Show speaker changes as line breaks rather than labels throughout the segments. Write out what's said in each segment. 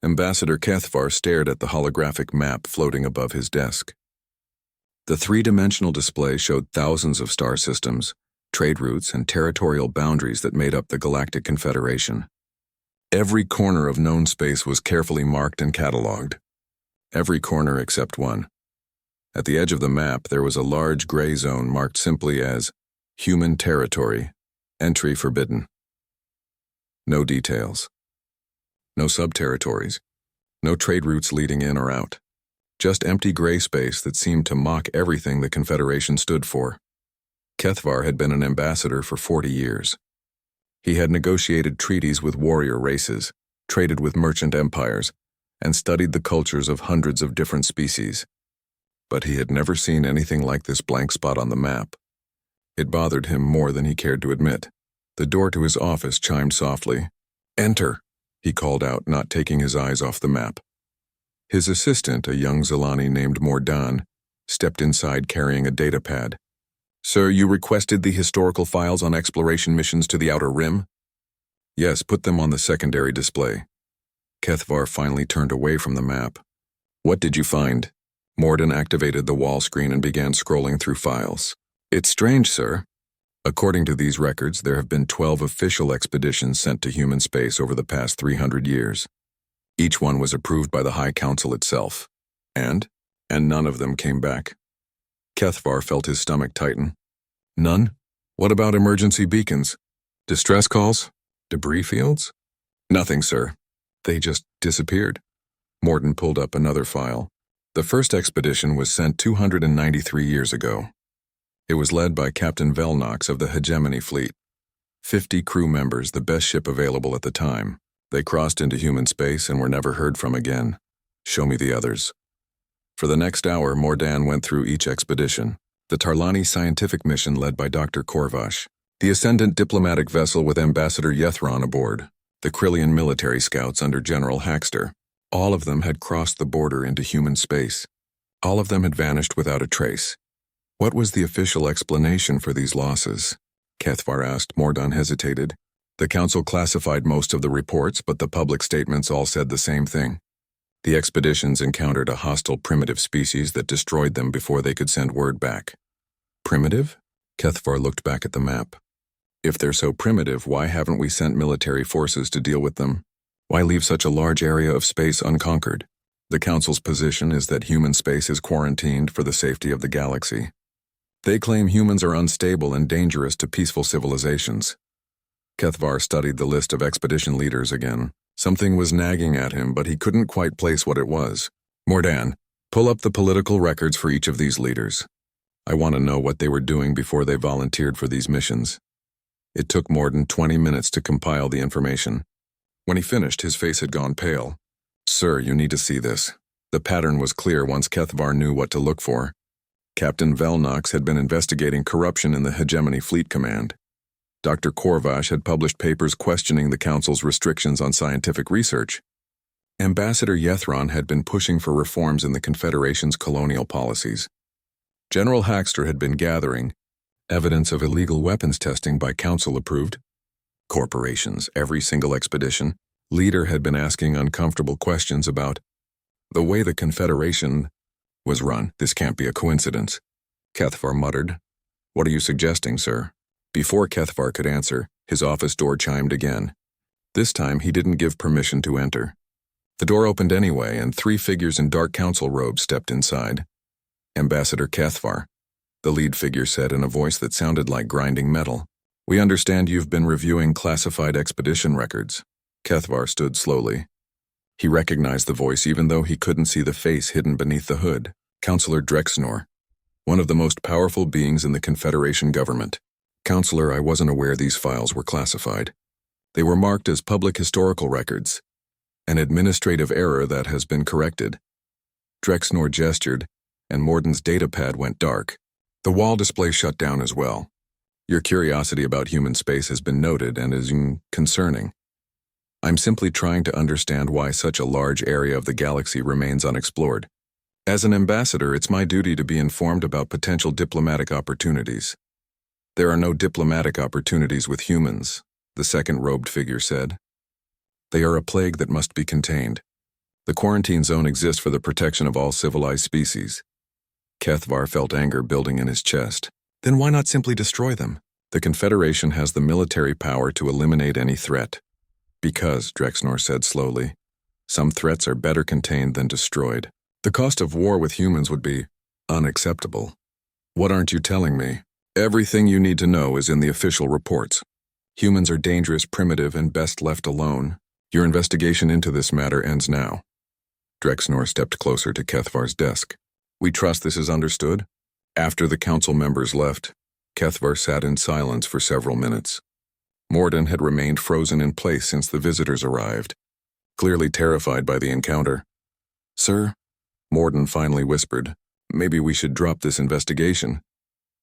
Ambassador Kethvar stared at the holographic map floating above his desk. The three-dimensional display showed thousands of star systems, trade routes, and territorial boundaries that made up the Galactic Confederation. Every corner of known space was carefully marked and catalogued. Every corner except one. At the edge of the map, there was a large gray zone marked simply as Human Territory, Entry Forbidden. No details. No sub-territories. No trade routes leading in or out. Just empty gray space that seemed to mock everything the Confederation stood for. Kethvar had been an ambassador for 40 years. He had negotiated treaties with warrior races, traded with merchant empires, and studied the cultures of hundreds of different species. But he had never seen anything like this blank spot on the map. It bothered him more than he cared to admit. The door to his office chimed softly. "Enter," he called out, not taking his eyes off the map. His assistant, a young Zilani named Mordan, stepped inside carrying a datapad. "Sir, you requested the historical files on exploration missions to the Outer Rim?" "Yes, put them on the secondary display." Kethvar finally turned away from the map. "What did you find?" Mordan activated the wall screen and began scrolling through files. "It's strange, sir. According to these records, there have been 12 official expeditions sent to human space over the past 300 years. Each one was approved by the High Council itself. And none of them came back." Kethvar felt his stomach tighten. "None? What about emergency beacons? Distress calls? Debris fields?" "Nothing, sir. They just disappeared." Morton pulled up another file. The first expedition was sent 293 years ago. It was led by Captain Velnox of the Hegemony Fleet. 50 crew members, the best ship available at the time. They crossed into human space and were never heard from again. Show me the others. For the next hour, Mordan went through each expedition. The Tarlani scientific mission led by Dr. Korvash. The Ascendant diplomatic vessel with Ambassador Yethron aboard. The Krillian military scouts under General Haxter. All of them had crossed the border into human space. All of them had vanished without a trace. What was the official explanation for these losses? Kethvar asked. Mordan hesitated. The council classified most of the reports, but the public statements all said the same thing. The expeditions encountered a hostile primitive species that destroyed them before they could send word back. Primitive? Kethvar looked back at the map. If they're so primitive, why haven't we sent military forces to deal with them? Why leave such a large area of space unconquered? The Council's position is that human space is quarantined for the safety of the galaxy. They claim humans are unstable and dangerous to peaceful civilizations. Kethvar studied the list of expedition leaders again. Something was nagging at him, but he couldn't quite place what it was. "Mordan, pull up the political records for each of these leaders. I want to know what they were doing before they volunteered for these missions." It took Mordan 20 minutes to compile the information. When he finished, his face had gone pale. "Sir, you need to see this." The pattern was clear once Kethvar knew what to look for. Captain Velnox had been investigating corruption in the Hegemony Fleet Command. Dr. Korvash had published papers questioning the Council's restrictions on scientific research. Ambassador Yethron had been pushing for reforms in the Confederation's colonial policies. General Haxter had been gathering evidence of illegal weapons testing by Council-approved corporations. Every single expedition leader had been asking uncomfortable questions about the way the Confederation was run. "This can't be a coincidence," Kethvar muttered. "What are you suggesting, sir?" Before Kethvar could answer, his office door chimed again. This time, he didn't give permission to enter. The door opened anyway, and 3 figures in dark council robes stepped inside. "Ambassador Kethvar," the lead figure said in a voice that sounded like grinding metal. "We understand you've been reviewing classified expedition records." Kethvar stood slowly. He recognized the voice even though he couldn't see the face hidden beneath the hood. Counselor Drexnor, one of the most powerful beings in the Confederation government. "Counselor, I wasn't aware these files were classified. They were marked as public historical records. An administrative error that has been corrected." Drexnor gestured, and Morden's datapad went dark. The wall display shut down as well. "Your curiosity about human space has been noted and is concerning. I'm simply trying to understand why such a large area of the galaxy remains unexplored. As an ambassador, it's my duty to be informed about potential diplomatic opportunities." "There are no diplomatic opportunities with humans," the second robed figure said. "They are a plague that must be contained. The quarantine zone exists for the protection of all civilized species. Kethvar felt anger building in his chest. Then why not simply destroy them? The Confederation has the military power to eliminate any threat. Because, Drexnor said slowly, some threats are better contained than destroyed. The cost of war with humans would be unacceptable. What aren't you telling me? Everything you need to know is in the official reports. Humans are dangerous, primitive, and best left alone. Your investigation into this matter ends now. Drexnor stepped closer to Kethvar's desk. We trust this is understood? After the council members left, Kethvar sat in silence for several minutes. Morden had remained frozen in place since the visitors arrived, clearly terrified by the encounter. Sir, Morden finally whispered, maybe we should drop this investigation.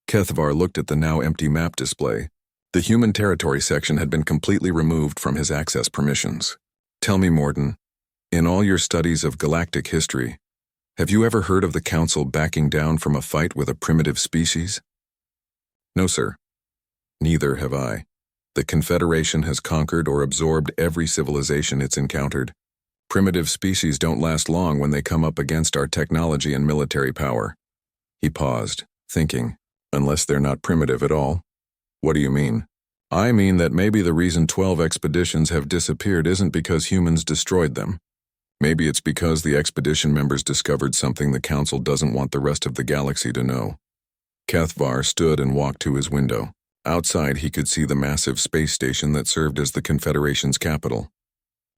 Kethvar looked at the now empty map display. The human territory section had been completely removed from his access permissions. Tell me, Morden, in all your studies of galactic history, have you ever heard of the Council backing down from a fight with a primitive species? No, sir. Neither have I. The Confederation has conquered or absorbed every civilization it's encountered. Primitive species don't last long when they come up against our technology and military power. He paused, thinking, unless they're not primitive at all. What do you mean? I mean that maybe the reason 12 expeditions have disappeared isn't because humans destroyed them. Maybe it's because the expedition members discovered something the Council doesn't want the rest of the galaxy to know. Kethvar stood and walked to his window. Outside, he could see the massive space station that served as the Confederation's capital.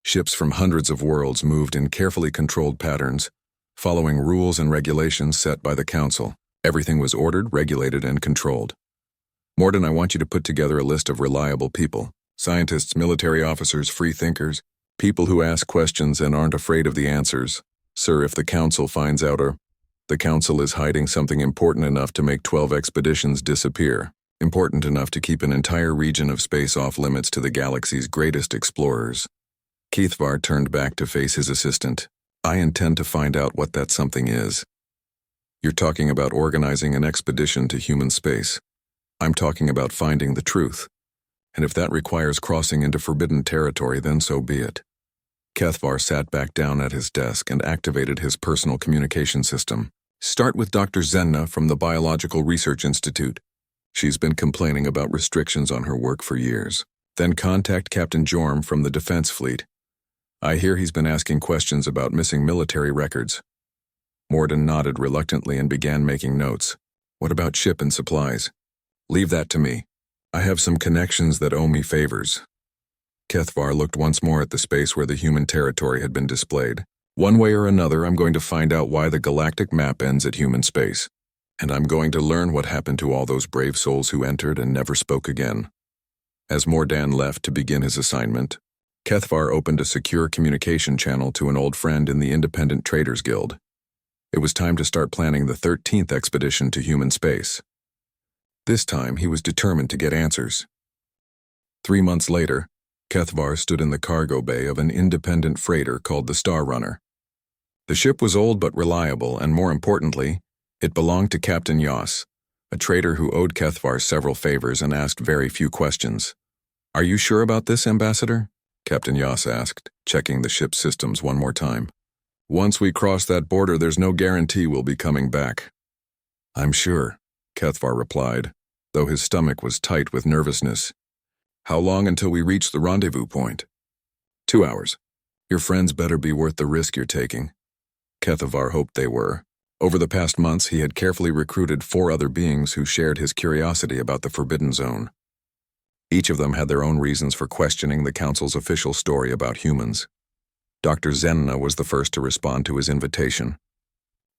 Ships from hundreds of worlds moved in carefully controlled patterns, following rules and regulations set by the Council. Everything was ordered, regulated, and controlled. Morden, I want you to put together a list of reliable people. Scientists, military officers, free thinkers, people who ask questions and aren't afraid of the answers. Sir, if the Council finds out the Council is hiding something important enough to make 12 expeditions disappear, important enough to keep an entire region of space off limits to the galaxy's greatest explorers. Kethvar turned back to face his assistant. I intend to find out what that something is. You're talking about organizing an expedition to human space. I'm talking about finding the truth. And if that requires crossing into forbidden territory, then so be it. Kethvar sat back down at his desk and activated his personal communication system. Start with Dr. Zenna from the Biological Research Institute. She's been complaining about restrictions on her work for years. Then contact Captain Jorm from the Defense Fleet. I hear he's been asking questions about missing military records. Morden nodded reluctantly and began making notes. What about ship and supplies? Leave that to me. I have some connections that owe me favors. Kethvar looked once more at the space where the human territory had been displayed. One way or another, I'm going to find out why the galactic map ends at human space. And I'm going to learn what happened to all those brave souls who entered and never spoke again. As Mordan left to begin his assignment, Kethvar opened a secure communication channel to an old friend in the Independent Traders Guild. It was time to start planning the 13th expedition to human space. This time, he was determined to get answers. 3 months later, Kethvar stood in the cargo bay of an independent freighter called the Star Runner. The ship was old but reliable, and more importantly, it belonged to Captain Yoss, a trader who owed Kethvar several favors and asked very few questions. Are you sure about this, Ambassador? Captain Yoss asked, checking the ship's systems one more time. Once we cross that border, there's no guarantee we'll be coming back. I'm sure, Kethvar replied, though his stomach was tight with nervousness. How long until we reach the rendezvous point? 2 hours. Your friends better be worth the risk you're taking. Kethvar hoped they were. Over the past months, he had carefully recruited 4 other beings who shared his curiosity about the Forbidden Zone. Each of them had their own reasons for questioning the Council's official story about humans. Dr. Zenna was the first to respond to his invitation.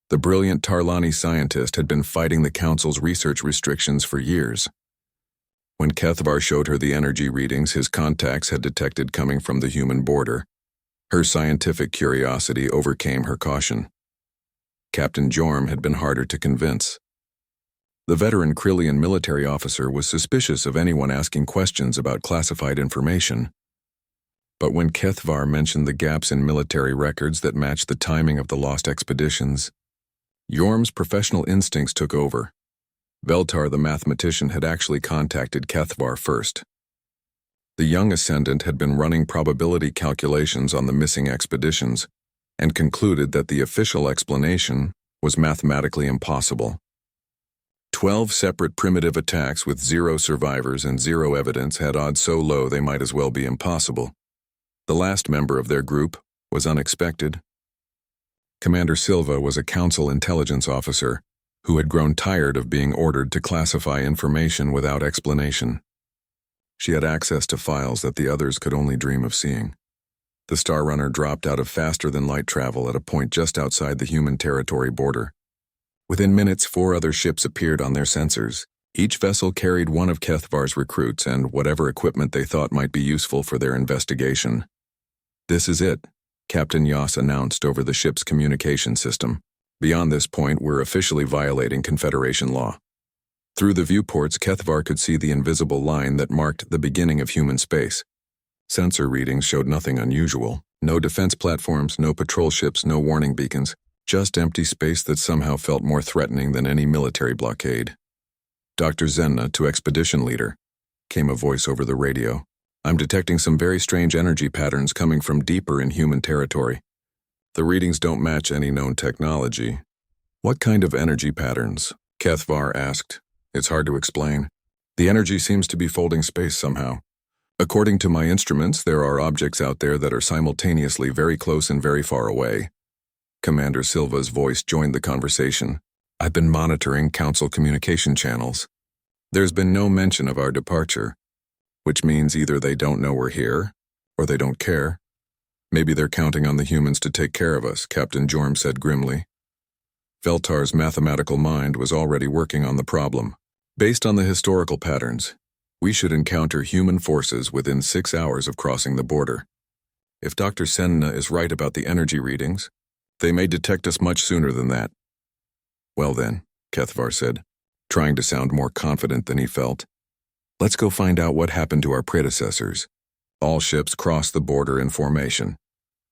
The brilliant Tarlani scientist had been fighting the Council's research restrictions for years. When Kethvar showed her the energy readings his contacts had detected coming from the human border, her scientific curiosity overcame her caution. Captain Jorm had been harder to convince. The veteran Krillian military officer was suspicious of anyone asking questions about classified information. But when Kethvar mentioned the gaps in military records that matched the timing of the lost expeditions, Jorm's professional instincts took over. Veltar the mathematician had actually contacted Kethvar first. The young ascendant had been running probability calculations on the missing expeditions, and concluded that the official explanation was mathematically impossible. 12 separate primitive attacks with 0 survivors and 0 evidence had odds so low they might as well be impossible. The last member of their group was unexpected. Commander Silva was a council intelligence officer who had grown tired of being ordered to classify information without explanation. She had access to files that the others could only dream of seeing. The Star Runner dropped out of faster-than-light travel at a point just outside the human territory border. Within minutes, 4 other ships appeared on their sensors. Each vessel carried one of Kethvar's recruits and whatever equipment they thought might be useful for their investigation. "This is it," Captain Yoss announced over the ship's communication system. "Beyond this point, we're officially violating Confederation law." Through the viewports, Kethvar could see the invisible line that marked the beginning of human space. Sensor readings showed nothing unusual. No defense platforms, no patrol ships, no warning beacons. Just empty space that somehow felt more threatening than any military blockade. "Dr. Zenna to Expedition Leader," came a voice over the radio. "I'm detecting some very strange energy patterns coming from deeper in human territory. The readings don't match any known technology." "What kind of energy patterns?" Kethvar asked. "It's hard to explain. The energy seems to be folding space somehow. According to my instruments, there are objects out there that are simultaneously very close and very far away." Commander Silva's voice joined the conversation. "I've been monitoring Council communication channels. There's been no mention of our departure, which means either they don't know we're here, or they don't care. Maybe they're counting on the humans to take care of us," Captain Jorm said grimly. Veltar's mathematical mind was already working on the problem. "Based on the historical patterns, we should encounter human forces within 6 hours of crossing the border. If Dr. Senna is right about the energy readings, they may detect us much sooner than that." "Well then," Kethvar said, trying to sound more confident than he felt, "let's go find out what happened to our predecessors." All ships crossed the border in formation.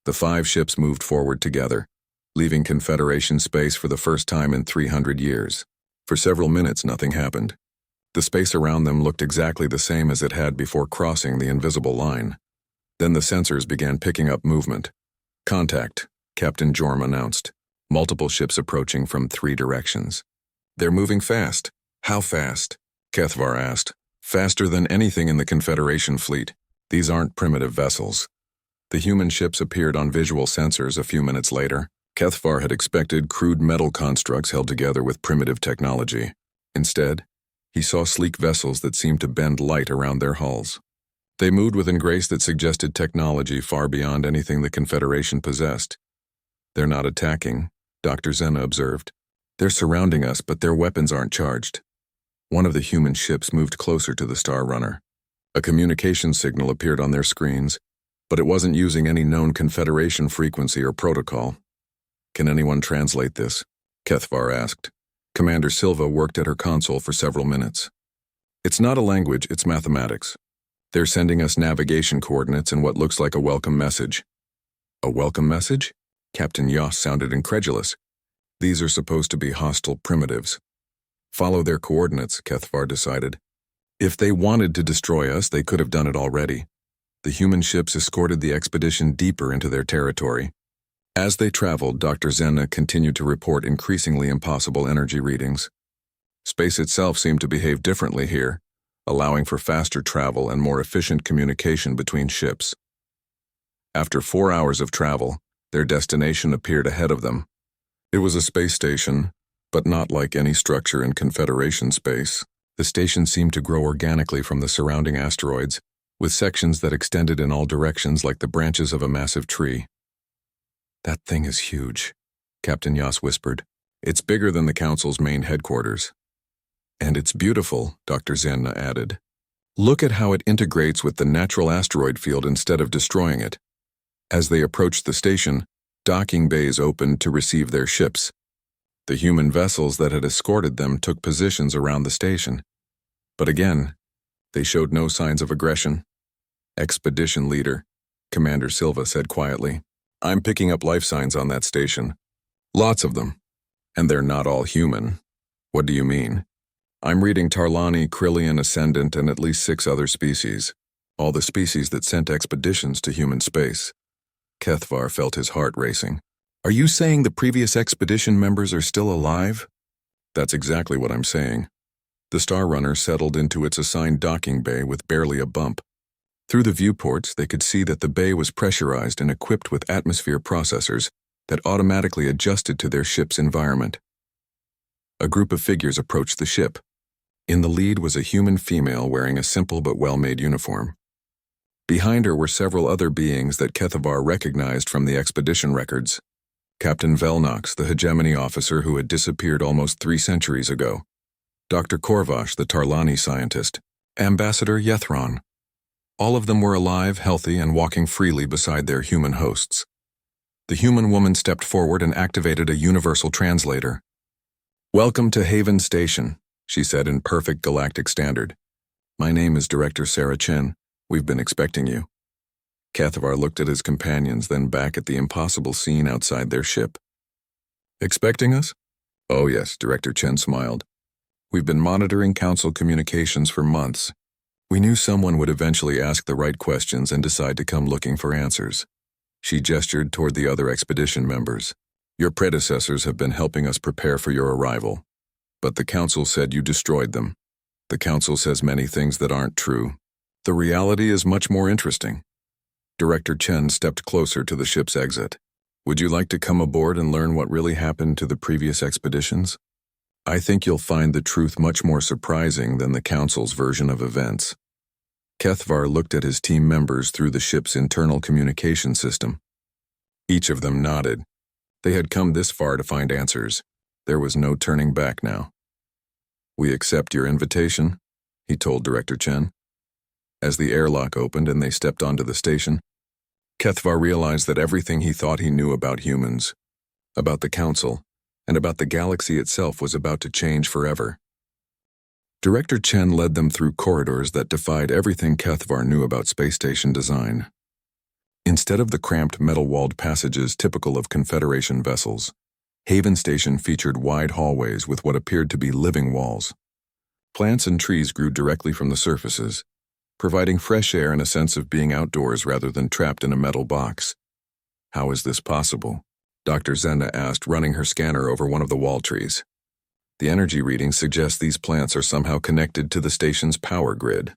The 5 ships moved forward together, leaving Confederation space for the first time in 300 years. For several minutes, nothing happened. The space around them looked exactly the same as it had before crossing the invisible line. Then the sensors began picking up movement. "Contact," Captain Jorm announced. "Multiple ships approaching from 3 directions." "They're moving fast." "How fast?" Kethvar asked. "Faster than anything in the Confederation fleet. These aren't primitive vessels." The human ships appeared on visual sensors a few minutes later. Kethvar had expected crude metal constructs held together with primitive technology. Instead, he saw sleek vessels that seemed to bend light around their hulls. They moved with a grace that suggested technology far beyond anything the Confederation possessed. "They're not attacking," Dr. Zenna observed. "They're surrounding us, but their weapons aren't charged." One of the human ships moved closer to the Star Runner. A communication signal appeared on their screens, but it wasn't using any known Confederation frequency or protocol. "Can anyone translate this?" Kethvar asked. Commander Silva worked at her console for several minutes. "It's not a language, it's mathematics. They're sending us navigation coordinates and what looks like a welcome message." "A welcome message?" Captain Yoss sounded incredulous. "These are supposed to be hostile primitives." "Follow their coordinates," Kethvar decided. "If they wanted to destroy us, they could have done it already." The human ships escorted the expedition deeper into their territory. As they traveled, Dr. Zenna continued to report increasingly impossible energy readings. Space itself seemed to behave differently here, allowing for faster travel and more efficient communication between ships. After 4 hours of travel, their destination appeared ahead of them. It was a space station, but not like any structure in Confederation space. The station seemed to grow organically from the surrounding asteroids, with sections that extended in all directions like the branches of a massive tree. "That thing is huge," Captain Yoss whispered. "It's bigger than the Council's main headquarters." "And it's beautiful," Dr. Zenna added. "Look at how it integrates with the natural asteroid field instead of destroying it." As they approached the station, docking bays opened to receive their ships. The human vessels that had escorted them took positions around the station. But again, they showed no signs of aggression. "Expedition Leader," Commander Silva said quietly. "I'm picking up life signs on that station. Lots of them. And they're not all human." "What do you mean?" "I'm reading Tarlani, Krillian Ascendant, and at least 6 other species. All the species that sent expeditions to human space." Kethvar felt his heart racing. Are you saying the previous expedition members are still alive? That's exactly what I'm saying. The Star Runner settled into its assigned docking bay with barely a bump. Through the viewports, they could see that the bay was pressurized and equipped with atmosphere processors that automatically adjusted to their ship's environment. A group of figures approached the ship. In the lead was a human female wearing a simple but well-made uniform. Behind her were several other beings that Kethavar recognized from the expedition records. Captain Velnox, the hegemony officer who had disappeared almost 3 centuries ago. Dr. Korvash, the Tarlani scientist. Ambassador Yethron. All of them were alive, healthy, and walking freely beside their human hosts. The human woman stepped forward and activated a universal translator. "Welcome to Haven Station," she said in perfect galactic standard. "My name is Director Sarah Chen. We've been expecting you." Kethavar looked at his companions, then back at the impossible scene outside their ship. "Expecting us?" "Oh yes," Director Chen smiled. "We've been monitoring Council communications for months. We knew someone would eventually ask the right questions and decide to come looking for answers." She gestured toward the other expedition members. "Your predecessors have been helping us prepare for your arrival. But the Council said you destroyed them. The Council says many things that aren't true. The reality is much more interesting." Director Chen stepped closer to the ship's exit. "Would you like to come aboard and learn what really happened to the previous expeditions? I think you'll find the truth much more surprising than the Council's version of events." Kethavar looked at his team members through the ship's internal communication system. Each of them nodded. They had come this far to find answers. There was no turning back now. "We accept your invitation," he told Director Chen. As the airlock opened and they stepped onto the station, Kethavar realized that everything he thought he knew about humans, about the Council, and about the galaxy itself was about to change forever. Director Chen led them through corridors that defied everything Kethavar knew about space station design. Instead of the cramped metal-walled passages typical of Confederation vessels, Haven Station featured wide hallways with what appeared to be living walls. Plants and trees grew directly from the surfaces, providing fresh air and a sense of being outdoors rather than trapped in a metal box. "How is this possible?" Dr. Zenda asked, running her scanner over one of the wall trees. "The energy readings suggest these plants are somehow connected to the station's power grid."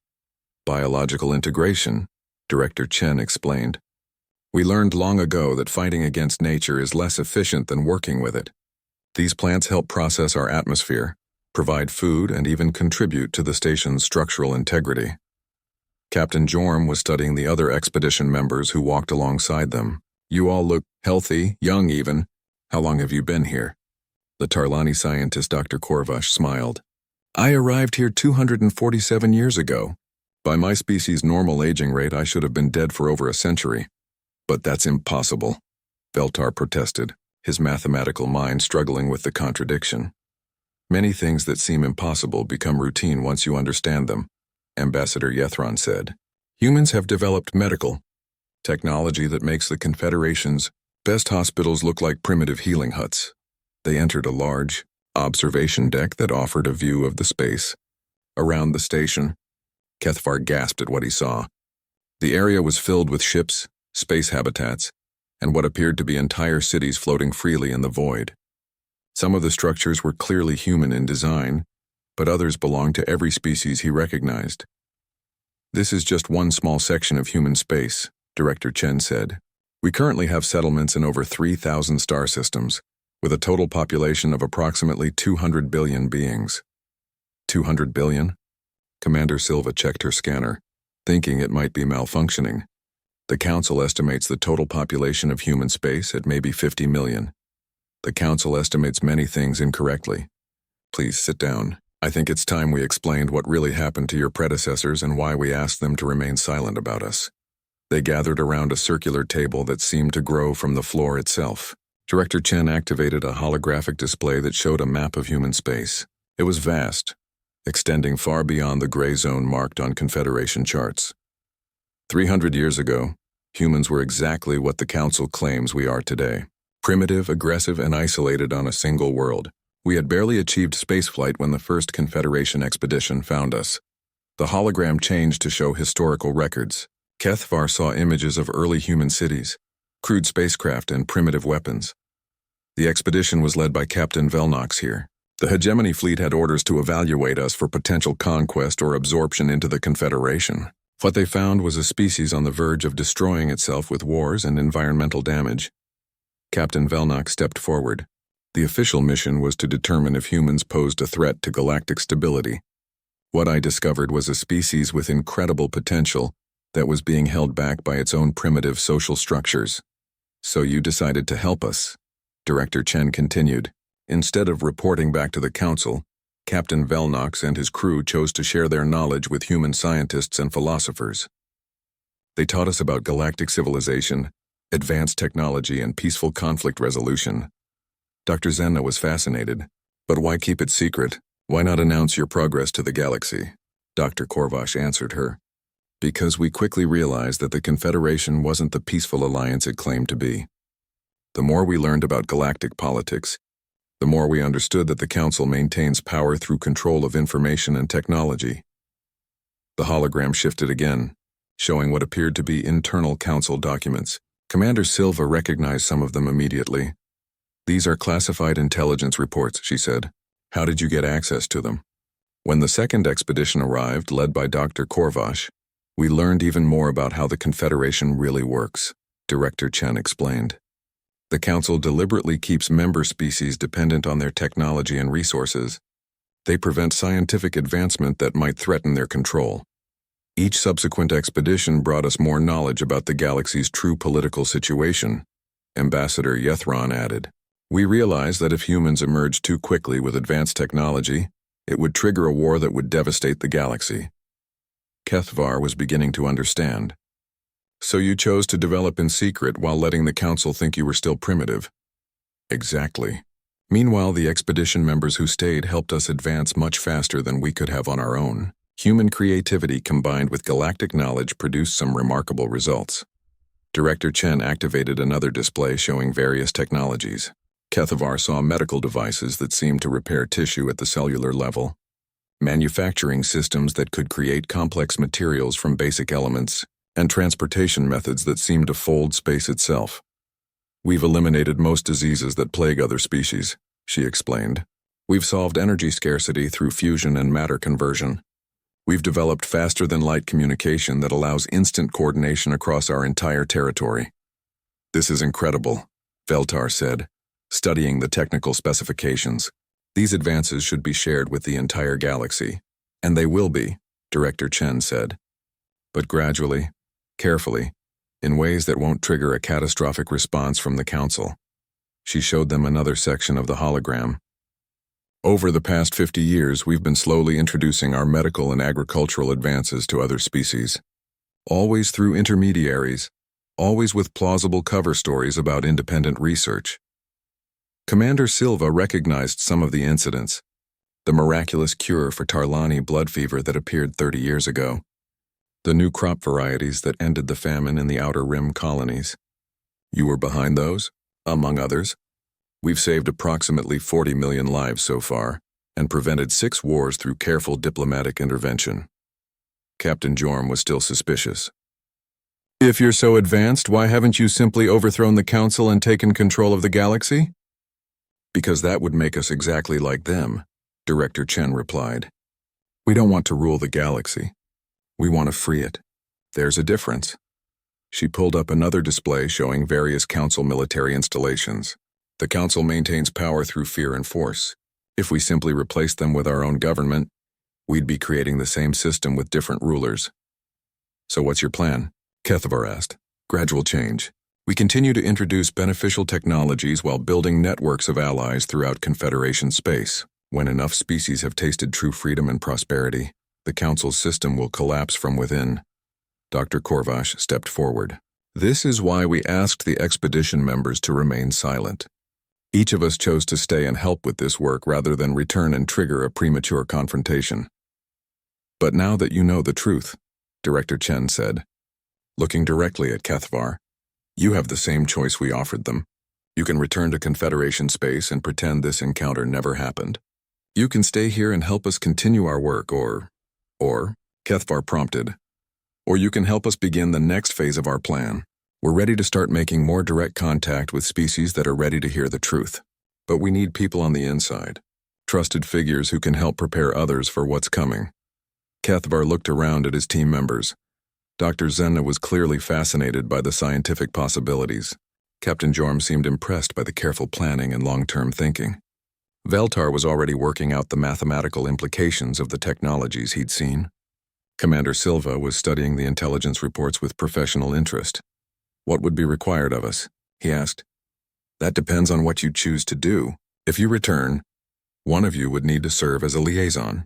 "Biological integration," Director Chen explained. "We learned long ago that fighting against nature is less efficient than working with it. These plants help process our atmosphere, provide food, and even contribute to the station's structural integrity." Captain Jorm was studying the other expedition members who walked alongside them. "You all look healthy, young even. How long have you been here?" The Tarlani scientist Dr. Korvash smiled. "I arrived here 247 years ago. By my species' normal aging rate, I should have been dead for over a century." "But that's impossible," Veltar protested, his mathematical mind struggling with the contradiction. "Many things that seem impossible become routine once you understand them," Ambassador Yethron said. "Humans have developed medical technology that makes the Confederation's best hospitals look like primitive healing huts." They entered a large observation deck that offered a view of the space around the station. Kethavar gasped at what he saw. The area was filled with ships, space habitats, and what appeared to be entire cities floating freely in the void. Some of the structures were clearly human in design, but others belonged to every species he recognized. "This is just one small section of human space," Director Chen said. "We currently have settlements in over 3,000 star systems, with a total population of approximately 200 billion beings." 200 billion? Commander Silva checked her scanner, thinking it might be malfunctioning. "The Council estimates the total population of human space at maybe 50 million. The Council estimates many things incorrectly. Please sit down. I think it's time we explained what really happened to your predecessors and why we asked them to remain silent about us." They gathered around a circular table that seemed to grow from the floor itself. Director Chen activated a holographic display that showed a map of human space. It was vast, extending far beyond the gray zone marked on Confederation charts. 300 years ago, humans were exactly what the Council claims we are today. Primitive, aggressive, and isolated on a single world. We had barely achieved spaceflight when the first Confederation expedition found us. The hologram changed to show historical records. Kethavar saw images of early human cities, crude spacecraft, and primitive weapons. The expedition was led by Captain Velnox here. The Hegemony fleet had orders to evaluate us for potential conquest or absorption into the Confederation. What they found was a species on the verge of destroying itself with wars and environmental damage. Captain Velnox stepped forward. The official mission was to determine if humans posed a threat to galactic stability. What I discovered was a species with incredible potential that was being held back by its own primitive social structures. So you decided to help us, Director Chen continued. Instead of reporting back to the Council, Captain Velnox and his crew chose to share their knowledge with human scientists and philosophers. They taught us about galactic civilization, advanced technology, and peaceful conflict resolution. Dr. Zenna was fascinated. But why keep it secret? Why not announce your progress to the galaxy? Dr. Korvash answered her. Because we quickly realized that the Confederation wasn't the peaceful alliance it claimed to be. The more we learned about galactic politics, the more we understood that the Council maintains power through control of information and technology. The hologram shifted again, showing what appeared to be internal Council documents. Commander Silva recognized some of them immediately. These are classified intelligence reports, she said. How did you get access to them? When the second expedition arrived, led by Dr. Korvash, we learned even more about how the Confederation really works, Director Chen explained. The Council deliberately keeps member species dependent on their technology and resources. They prevent scientific advancement that might threaten their control. Each subsequent expedition brought us more knowledge about the galaxy's true political situation, Ambassador Yethron added. We realized that if humans emerged too quickly with advanced technology, it would trigger a war that would devastate the galaxy. Kethvar was beginning to understand. So you chose to develop in secret while letting the Council think you were still primitive. Exactly. Meanwhile, the expedition members who stayed helped us advance much faster than we could have on our own. Human creativity combined with galactic knowledge produced some remarkable results. Director Chen activated another display showing various technologies. Kethavar saw medical devices that seemed to repair tissue at the cellular level, manufacturing systems that could create complex materials from basic elements, and transportation methods that seemed to fold space itself. We've eliminated most diseases that plague other species, she explained. We've solved energy scarcity through fusion and matter conversion. We've developed faster-than-light communication that allows instant coordination across our entire territory. This is incredible, Veltar said, studying the technical specifications. These advances should be shared with the entire galaxy. And they will be, Director Chen said. But gradually, carefully, in ways that won't trigger a catastrophic response from the Council. She showed them another section of the hologram. Over the past 50 years, we've been slowly introducing our medical and agricultural advances to other species. Always through intermediaries, always with plausible cover stories about independent research. Commander Silva recognized some of the incidents. The miraculous cure for Tarlani blood fever that appeared 30 years ago. The new crop varieties that ended the famine in the Outer Rim colonies. You were behind those, among others. We've saved approximately 40 million lives so far, and prevented 6 wars through careful diplomatic intervention. Captain Jorm was still suspicious. If you're so advanced, why haven't you simply overthrown the Council and taken control of the galaxy? Because that would make us exactly like them, Director Chen replied. We don't want to rule the galaxy. We want to free it. There's a difference. She pulled up another display showing various Council military installations. The Council maintains power through fear and force. If we simply replace them with our own government, we'd be creating the same system with different rulers. So what's your plan? Kethavar asked. Gradual change. We continue to introduce beneficial technologies while building networks of allies throughout Confederation space. When enough species have tasted true freedom and prosperity, the Council's system will collapse from within. Dr. Korvash stepped forward. This is why we asked the expedition members to remain silent. Each of us chose to stay and help with this work rather than return and trigger a premature confrontation. But now that you know the truth, Director Chen said, looking directly at Kethvar, you have the same choice we offered them. You can return to Confederation space and pretend this encounter never happened. You can stay here and help us continue our work, or, Kethvar prompted, or you can help us begin the next phase of our plan. We're ready to start making more direct contact with species that are ready to hear the truth. But we need people on the inside, trusted figures who can help prepare others for what's coming. Cathvar looked around at his team members. Dr. Zenna was clearly fascinated by the scientific possibilities. Captain Jorm seemed impressed by the careful planning and long-term thinking. Veltar was already working out the mathematical implications of the technologies he'd seen. Commander Silva was studying the intelligence reports with professional interest. "What would be required of us?" he asked. "That depends on what you choose to do. If you return, one of you would need to serve as a liaison,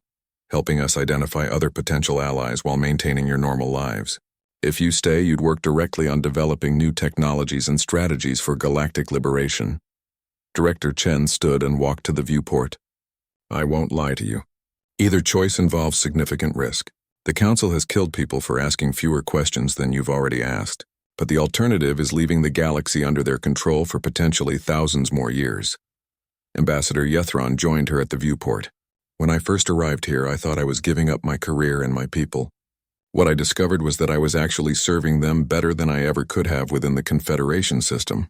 helping us identify other potential allies while maintaining your normal lives. If you stay, you'd work directly on developing new technologies and strategies for galactic liberation." Director Chen stood and walked to the viewport. "I won't lie to you. Either choice involves significant risk. The Council has killed people for asking fewer questions than you've already asked, but the alternative is leaving the galaxy under their control for potentially thousands more years." Ambassador Yethron joined her at the viewport. "When I first arrived here, I thought I was giving up my career and my people. What I discovered was that I was actually serving them better than I ever could have within the Confederation system."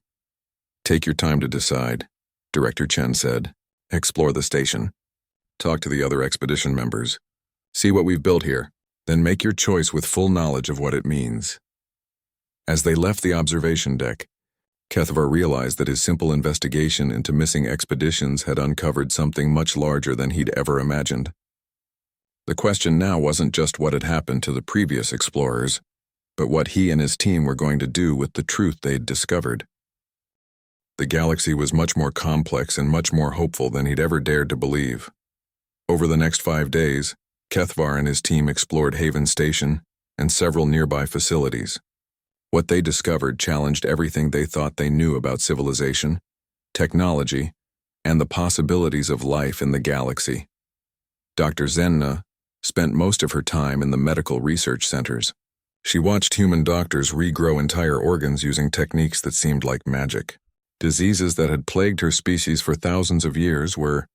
"Take your time to decide," Director Chen said. "Explore the station. Talk to the other expedition members. See what we've built here. Then make your choice with full knowledge of what it means." As they left the observation deck, Cathvar realized that his simple investigation into missing expeditions had uncovered something much larger than he'd ever imagined. The question now wasn't just what had happened to the previous explorers, but what he and his team were going to do with the truth they'd discovered. The galaxy was much more complex and much more hopeful than he'd ever dared to believe. Over the next 5 days, Cathvar and his team explored Haven Station and several nearby facilities. What they discovered challenged everything they thought they knew about civilization, technology, and the possibilities of life in the galaxy. Dr. Zenna spent most of her time in the medical research centers. She watched human doctors regrow entire organs using techniques that seemed like magic. Diseases that had plagued her species for thousands of years were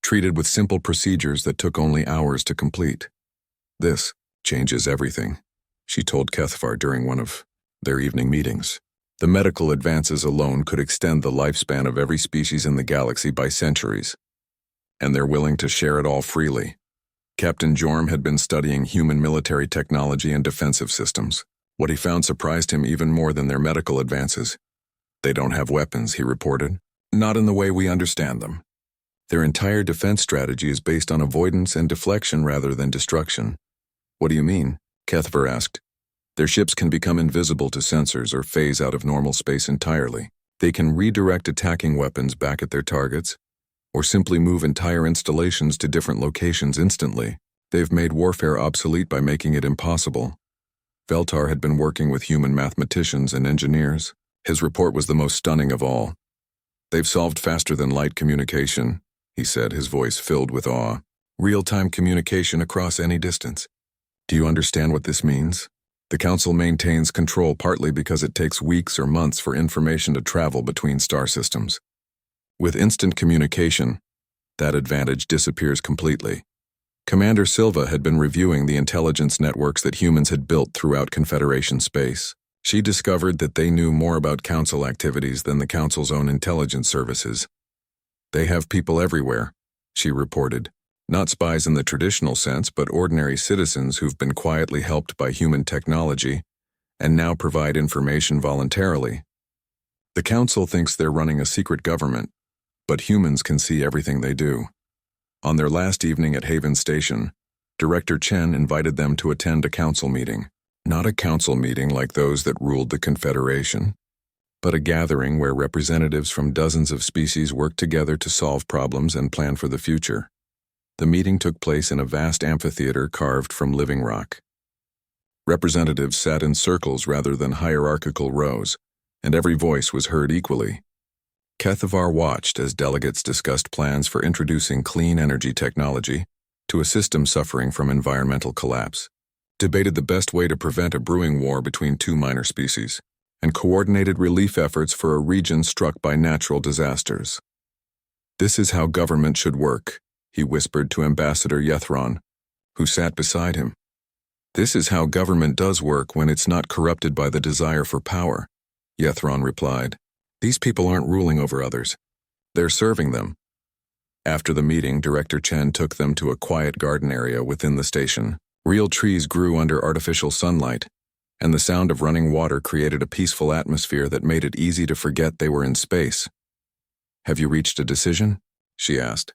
treated with simple procedures that took only hours to complete. "This changes everything," she told Cathvar during one of their evening meetings. "The medical advances alone could extend the lifespan of every species in the galaxy by centuries, and they're willing to share it all freely." Captain Jorm had been studying human military technology and defensive systems. What he found surprised him even more than their medical advances. "They don't have weapons," he reported. "Not in the way we understand them. Their entire defense strategy is based on avoidance and deflection rather than destruction." "What do you mean?" Cathvar asked. "Their ships can become invisible to sensors or phase out of normal space entirely. They can redirect attacking weapons back at their targets, or simply move entire installations to different locations instantly. They've made warfare obsolete by making it impossible." Veltar had been working with human mathematicians and engineers. His report was the most stunning of all. "They've solved faster than light communication," he said, his voice filled with awe. "Real-time communication across any distance. Do you understand what this means? The Council maintains control partly because it takes weeks or months for information to travel between star systems. With instant communication, that advantage disappears completely." Commander Silva had been reviewing the intelligence networks that humans had built throughout Confederation space. She discovered that they knew more about Council activities than the Council's own intelligence services. "They have people everywhere," she reported. "Not spies in the traditional sense, but ordinary citizens who've been quietly helped by human technology and now provide information voluntarily. The Council thinks they're running a secret government, but humans can see everything they do." On their last evening at Haven Station, Director Chen invited them to attend a Council meeting. Not a council meeting like those that ruled the Confederation, but a gathering where representatives from dozens of species worked together to solve problems and plan for the future. The meeting took place in a vast amphitheater carved from living rock. Representatives sat in circles rather than hierarchical rows, and every voice was heard equally. Cathvar watched as delegates discussed plans for introducing clean energy technology to a system suffering from environmental collapse, debated the best way to prevent a brewing war between two minor species, and coordinated relief efforts for a region struck by natural disasters. "This is how government should work," he whispered to Ambassador Yethron, who sat beside him. "This is how government does work when it's not corrupted by the desire for power," Yethron replied. "These people aren't ruling over others. They're serving them. After the meeting, Director Chen took them to a quiet garden area within the station. Real trees grew under artificial sunlight, and the sound of running water created a peaceful atmosphere that made it easy to forget they were in space. "Have you reached a decision?" she asked.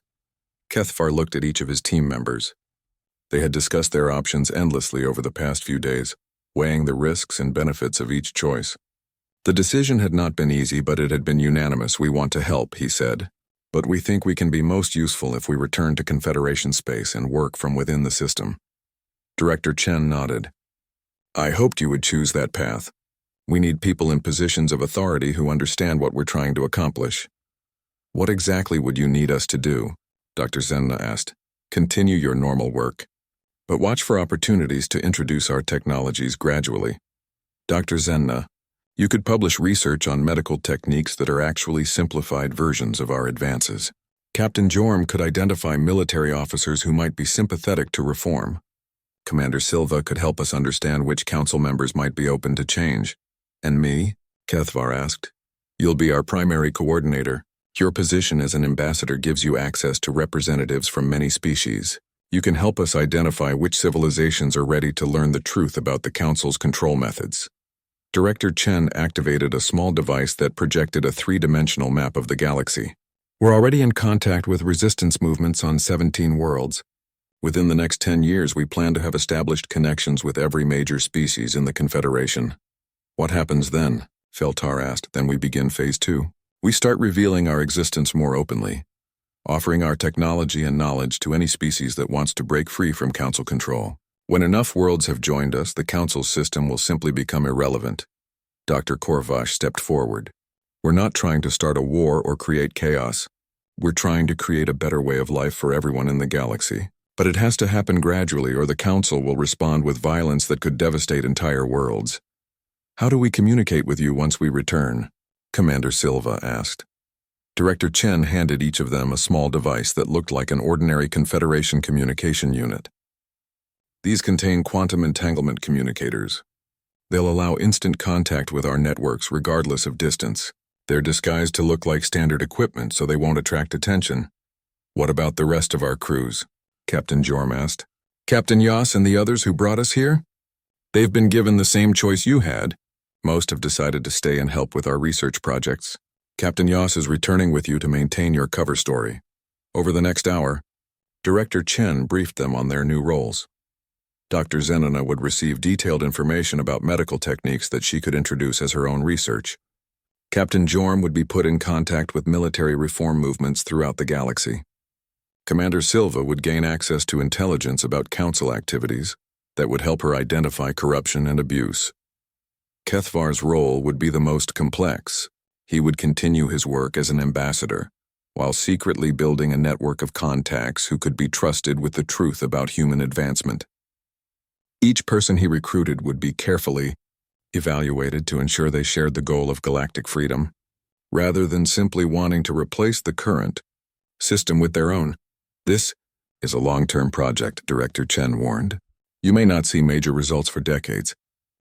Kethvar looked at each of his team members. They had discussed their options endlessly over the past few days, weighing the risks and benefits of each choice. The decision had not been easy, but it had been unanimous. "We want to help," he said, "but we think we can be most useful if we return to Confederation space and work from within the system." Director Chen nodded. "I hoped you would choose that path. We need people in positions of authority who understand what we're trying to accomplish." "What exactly would you need us to do?" Dr. Zenna asked. "Continue your normal work, but watch for opportunities to introduce our technologies gradually." "Dr. Zenna, you could publish research on medical techniques that are actually simplified versions of our advances. Captain Jorm could identify military officers who might be sympathetic to reform. Commander Silva could help us understand which council members might be open to change." "And me?" Kethvar asked. "You'll be our primary coordinator. Your position as an ambassador gives you access to representatives from many species. You can help us identify which civilizations are ready to learn the truth about the Council's control methods." Director Chen activated a small device that projected a three-dimensional map of the galaxy. "We're already in contact with resistance movements on 17 worlds. Within the next 10 years, we plan to have established connections with every major species in the Confederation." "What happens then?" Feltar asked. "Then we begin Phase 2. We start revealing our existence more openly, offering our technology and knowledge to any species that wants to break free from Council control. When enough worlds have joined us, the Council's system will simply become irrelevant." Dr. Korvash stepped forward. "We're not trying to start a war or create chaos. We're trying to create a better way of life for everyone in the galaxy. But it has to happen gradually, or the Council will respond with violence that could devastate entire worlds." "How do we communicate with you once we return?" Commander Silva asked. Director Chen handed each of them a small device that looked like an ordinary Confederation communication unit. "These contain quantum entanglement communicators. They'll allow instant contact with our networks regardless of distance. They're disguised to look like standard equipment so they won't attract attention." "What about the rest of our crews?" Captain Jorm asked. "Captain Yas and the others who brought us here? They've been given the same choice you had. Most have decided to stay and help with our research projects. Captain Yas is returning with you to maintain your cover story. Over the next hour, Director Chen briefed them on their new roles. Dr. Zenina would receive detailed information about medical techniques that she could introduce as her own research. Captain Jorm would be put in contact with military reform movements throughout the galaxy. Commander Silva would gain access to intelligence about Council activities that would help her identify corruption and abuse. Kethvar's role would be the most complex. He would continue his work as an ambassador, while secretly building a network of contacts who could be trusted with the truth about human advancement. Each person he recruited would be carefully evaluated to ensure they shared the goal of galactic freedom, rather than simply wanting to replace the current system with their own. "This is a long-term project," Director Chen warned. "You may not see major results for decades.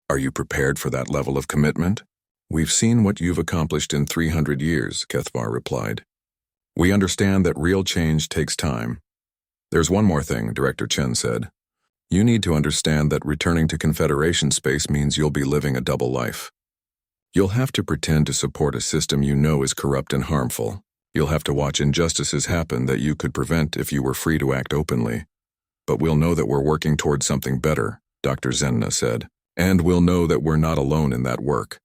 Are you prepared for that level of commitment?" "We've seen what you've accomplished in 300 years, Kethvar replied. "We understand that real change takes time." "There's one more thing," Director Chen said. "You need to understand that returning to Confederation space means you'll be living a double life. You'll have to pretend to support a system you know is corrupt and harmful. You'll have to watch injustices happen that you could prevent if you were free to act openly. But we'll know that we're working towards something better," Dr. Zenna said. "And we'll know that we're not alone in that work."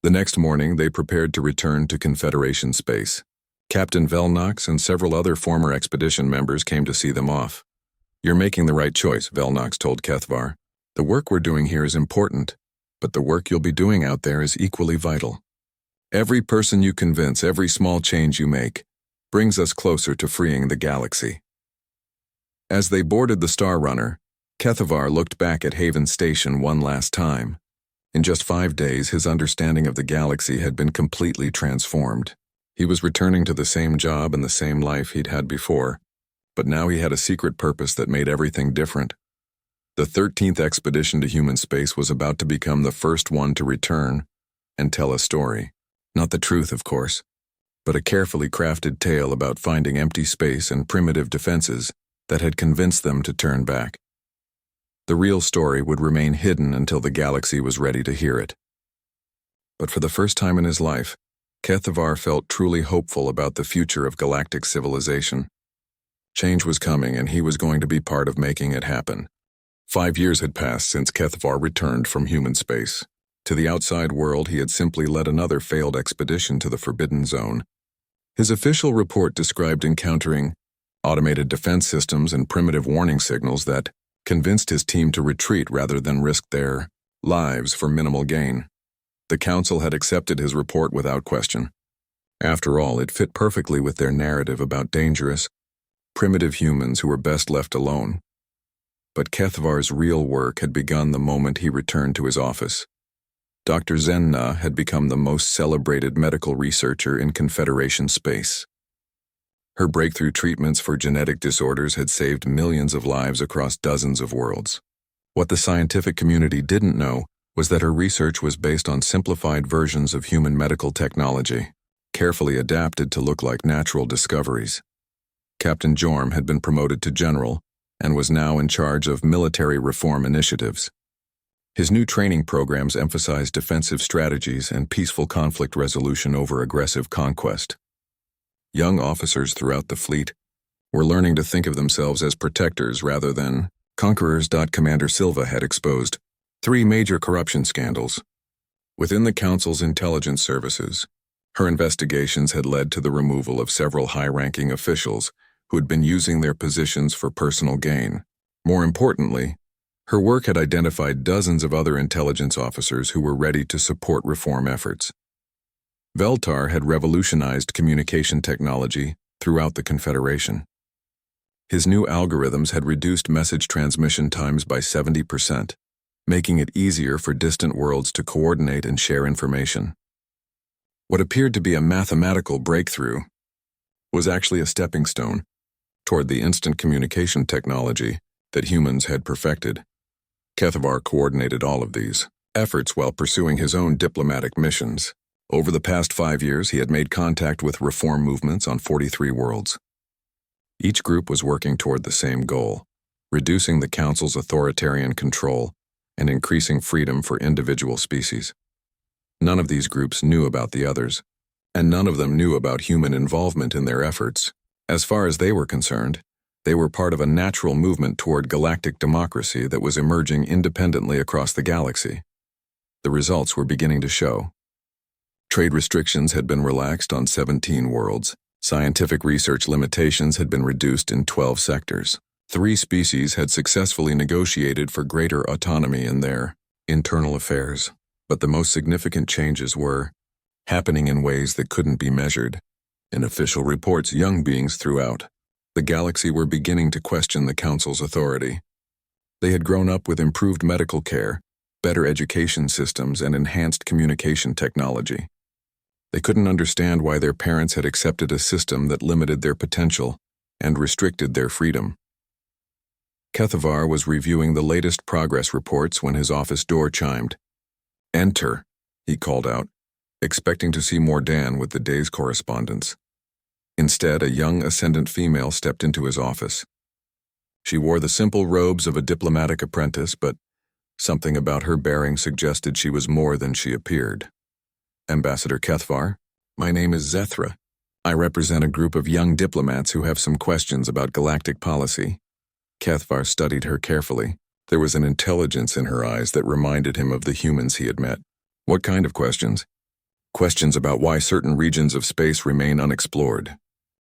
The next morning, they prepared to return to Confederation space. Captain Velnox and several other former expedition members came to see them off. "You're making the right choice," Velnox told Kethvar. "The work we're doing here is important, but the work you'll be doing out there is equally vital. Every person you convince, every small change you make, brings us closer to freeing the galaxy." As they boarded the Star Runner, Kethvar looked back at Haven Station one last time. In just 5 days, his understanding of the galaxy had been completely transformed. He was returning to the same job and the same life he'd had before, but now he had a secret purpose that made everything different. The 13th expedition to human space was about to become the first one to return and tell a story. Not the truth, of course, but a carefully crafted tale about finding empty space and primitive defenses that had convinced them to turn back. The real story would remain hidden until the galaxy was ready to hear it. But for the first time in his life, Kethavar felt truly hopeful about the future of galactic civilization. Change was coming, and he was going to be part of making it happen. 5 years had passed since Kethavar returned from human space. To the outside world, he had simply led another failed expedition to the Forbidden Zone. His official report described encountering automated defense systems and primitive warning signals that convinced his team to retreat rather than risk their lives for minimal gain. The Council had accepted his report without question. After all, it fit perfectly with their narrative about dangerous, primitive humans who were best left alone. But Kethavar's real work had begun the moment he returned to his office. Dr. Zenna had become the most celebrated medical researcher in Confederation space. Her breakthrough treatments for genetic disorders had saved millions of lives across dozens of worlds. What the scientific community didn't know was that her research was based on simplified versions of human medical technology, carefully adapted to look like natural discoveries. Captain Jorm had been promoted to general and was now in charge of military reform initiatives. His new training programs emphasized defensive strategies and peaceful conflict resolution over aggressive conquest. Young officers throughout the fleet were learning to think of themselves as protectors rather than conquerors. Commander Silva had exposed 3 major corruption scandals within the Council's intelligence services. Her investigations had led to the removal of several high-ranking officials who had been using their positions for personal gain. More importantly, her work had identified dozens of other intelligence officers who were ready to support reform efforts. Veltar had revolutionized communication technology throughout the Confederation. His new algorithms had reduced message transmission times by 70%, making it easier for distant worlds to coordinate and share information. What appeared to be a mathematical breakthrough was actually a stepping stone toward the instant communication technology that humans had perfected. Kethavar coordinated all of these efforts while pursuing his own diplomatic missions. Over the past 5 years, he had made contact with reform movements on 43 worlds. Each group was working toward the same goal, reducing the Council's authoritarian control and increasing freedom for individual species. None of these groups knew about the others, and none of them knew about human involvement in their efforts. As far as they were concerned, they were part of a natural movement toward galactic democracy that was emerging independently across the galaxy. The results were beginning to show. Trade restrictions had been relaxed on 17 worlds. Scientific research limitations had been reduced in 12 sectors. 3 species had successfully negotiated for greater autonomy in their internal affairs. But the most significant changes were happening in ways that couldn't be measured. In official reports, young beings throughout the galaxy were beginning to question the Council's authority. They had grown up with improved medical care, better education systems, and enhanced communication technology. They couldn't understand why their parents had accepted a system that limited their potential and restricted their freedom. Kethavar was reviewing the latest progress reports when his office door chimed. "Enter," he called out, expecting to see Mordan with the day's correspondence. Instead, a young ascendant female stepped into his office. She wore the simple robes of a diplomatic apprentice, but something about her bearing suggested she was more than she appeared. "Ambassador Kethavar, my name is Zethra. I represent a group of young diplomats who have some questions about galactic policy." Kethavar studied her carefully. There was an intelligence in her eyes that reminded him of the humans he had met. "What kind of questions?" "Questions about why certain regions of space remain unexplored.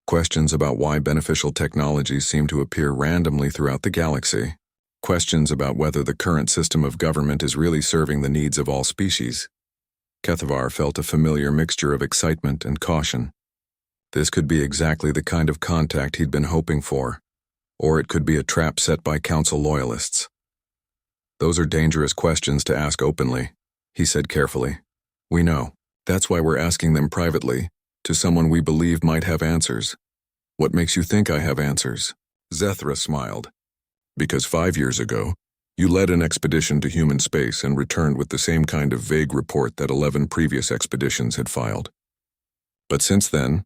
Questions about why beneficial technologies seem to appear randomly throughout the galaxy. Questions about whether the current system of government is really serving the needs of all species." Kethavar felt a familiar mixture of excitement and caution. This could be exactly the kind of contact he'd been hoping for, or it could be a trap set by Council loyalists. "Those are dangerous questions to ask openly," he said carefully. "We know. That's why we're asking them privately, to someone we believe might have answers." "What makes you think I have answers?" Zethra smiled. "Because 5 years ago, you led an expedition to human space and returned with the same kind of vague report that 11 previous expeditions had filed. But since then,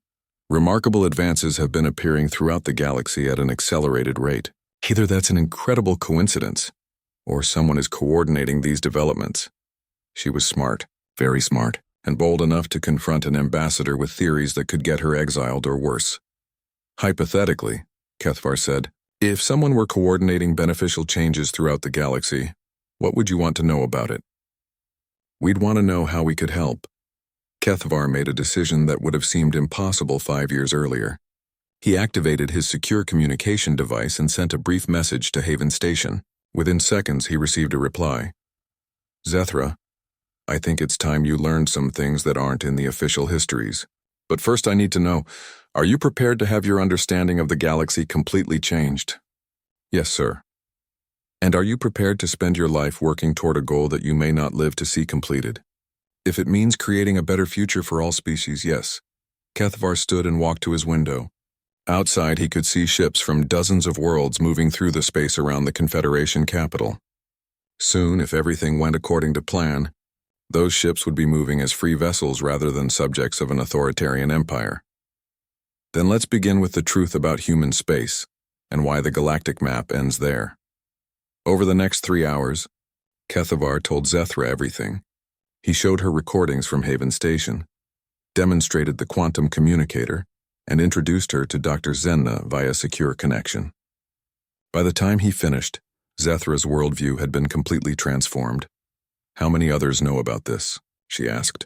Remarkable advances have been appearing throughout the galaxy at an accelerated rate. Either that's an incredible coincidence, or someone is coordinating these developments. She was smart, very smart, and bold enough to confront an ambassador with theories that could get her exiled or worse. Hypothetically, Kethvar said, if someone were coordinating beneficial changes throughout the galaxy, what would you want to know about it? We'd want to know how we could help. Kethvar made a decision that would have seemed impossible 5 years earlier. He activated his secure communication device and sent a brief message to Haven Station. Within seconds, he received a reply. Zethra, I think it's time you learned some things that aren't in the official histories. But first I need to know, are you prepared to have your understanding of the galaxy completely changed? Yes, sir. And are you prepared to spend your life working toward a goal that you may not live to see completed? If it means creating a better future for all species, yes. Kethvar stood and walked to his window. Outside, he could see ships from dozens of worlds moving through the space around the Confederation capital. Soon, if everything went according to plan, those ships would be moving as free vessels rather than subjects of an authoritarian empire. Then let's begin with the truth about human space, and why the galactic map ends there. Over the next 3 hours, Kethvar told Zethra everything. He showed her recordings from Haven Station, demonstrated the quantum communicator, and introduced her to Dr. Zenna via secure connection. By the time he finished, Zethra's worldview had been completely transformed. How many others know about this? She asked.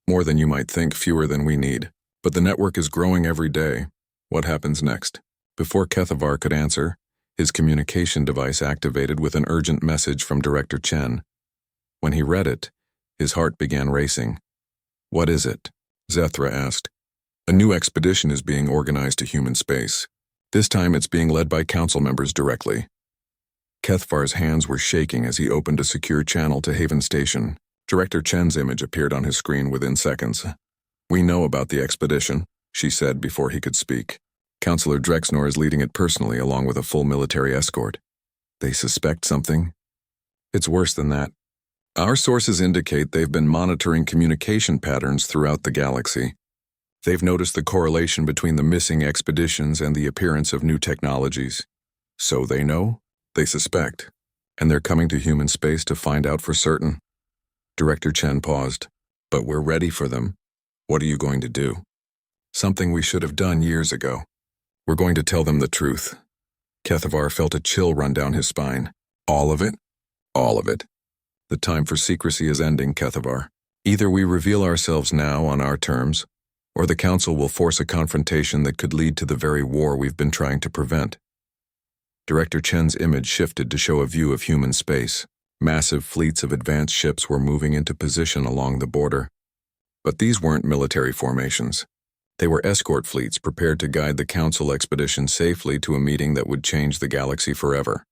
More than you might think, fewer than we need. But the network is growing every day. What happens next? Before Kethvar could answer, his communication device activated with an urgent message from Director Chen. When he read it, his heart began racing. What is it? Zethra asked. A new expedition is being organized to human space. This time it's being led by council members directly. Kethvar's hands were shaking as he opened a secure channel to Haven Station. Director Chen's image appeared on his screen within seconds. We know about the expedition, she said before he could speak. Councillor Drexnor is leading it personally along with a full military escort. They suspect something? It's worse than that. Our sources indicate they've been monitoring communication patterns throughout the galaxy. They've noticed the correlation between the missing expeditions and the appearance of new technologies. So they know, they suspect, and they're coming to human space to find out for certain. Director Chen paused. But we're ready for them. What are you going to do? Something we should have done years ago. We're going to tell them the truth. Kethvar felt a chill run down his spine. All of it? All of it. The time for secrecy is ending, Kethvar. Either we reveal ourselves now on our terms, or the Council will force a confrontation that could lead to the very war we've been trying to prevent. Director Chen's image shifted to show a view of human space. Massive fleets of advanced ships were moving into position along the border. But these weren't military formations. They were escort fleets prepared to guide the Council expedition safely to a meeting that would change the galaxy forever.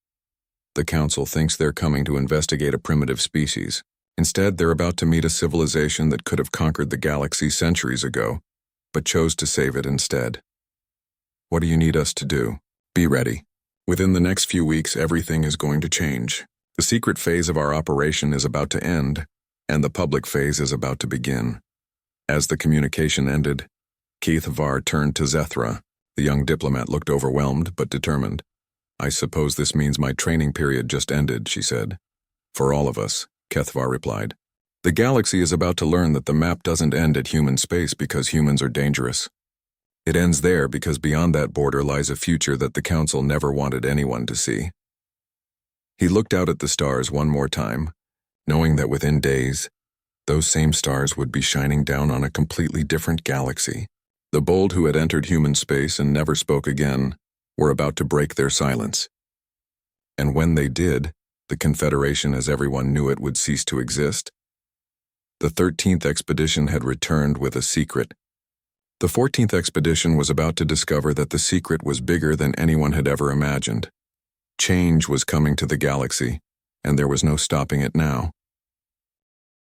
The Council thinks they're coming to investigate a primitive species. Instead, they're about to meet a civilization that could have conquered the galaxy centuries ago, but chose to save it instead. What do you need us to do? Be ready. Within the next few weeks, everything is going to change. The secret phase of our operation is about to end, and the public phase is about to begin. As the communication ended, Kethvar turned to Zethra. The young diplomat looked overwhelmed but determined. I suppose this means my training period just ended, she said. For all of us, Kethvar replied. The galaxy is about to learn that the map doesn't end at human space because humans are dangerous. It ends there because beyond that border lies a future that the Council never wanted anyone to see. He looked out at the stars one more time, knowing that within days, those same stars would be shining down on a completely different galaxy. The bold who had entered human space and never spoke again were about to break their silence. And when they did, the Confederation as everyone knew it would cease to exist. The 13th expedition had returned with a secret. The 14th expedition was about to discover that the secret was bigger than anyone had ever imagined. Change was coming to the galaxy, and there was no stopping it now.